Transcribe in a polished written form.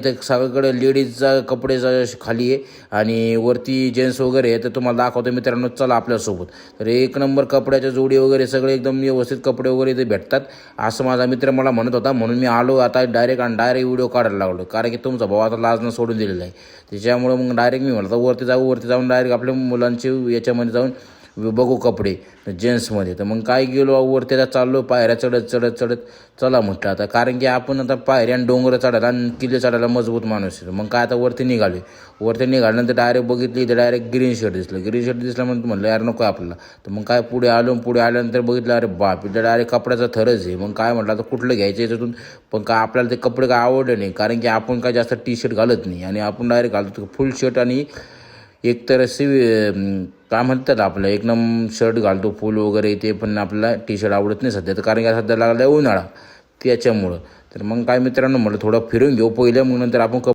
तर सगळीकडे लेडीजचा कपडेचा खाली आहे आणि वरती जेंट्स वगैरे आहे. तर तुम्हाला दाखवतो मित्रांनो, चला आपल्यासोबत. तर एक नंबर कपड्याच्या जोडी वगैरे सगळे एकदम व्यवस्थित कपडे वगैरे इथे भेटतात असं माझा मित्र मला म्हणत होता. म्हणून मी आलो आता डायरेक्ट व्हिडिओ काढायला लागलो, कारण की तुमचा भाऊ आता लाजणं सोडून दिलेला आहे. त्याच्यामुळं मग डायरेक्ट मी म्हणतो वरती जाऊन डायरेक्ट आपल्या मुलांचे याच्यामध्ये जाऊन बघू कपडे जेंट्समध्ये. तर मग काय गेलो वरती, आता चाललो पायऱ्या चढत चला म्हटलं आता, कारण की आपण आता पायऱ्या आणि डोंगर चढायला आणि किल्ले चढायला मजबूत माणूस आहे. मग काय आता वरती निघाल्यानंतर डायरेक्ट बघितली तर डायरेक्ट ग्रीन शर्ट दिसलं म्हणलं यार नको आपल्याला. तर मग काय पुढे आल्यानंतर बघितलं, अरे बाप, इथं डायरेक्ट कपड्याचा थरच आहे. मग काय म्हटलं आता कुठलं घ्यायचं याच्यातून. पण काय आपल्याला ते कपडे काय आवडले नाही, कारण की आपण काय जास्त टी शर्ट घालत नाही आणि आपण डायरेक्ट घालतो फुल शर्ट आणि एक तर असे काय म्हणतात आपलं एक शर्ट घालतो फुल वगैरे. ते पण आपल्याला टी शर्ट आवडत नाही सध्या, तर कारण की सध्या लागला आहे उन्हाळा त्याच्यामुळं. तर मग काय मित्रांनो म्हटलं थोडं फिरून घेऊ पहिलं, मग नंतर आपण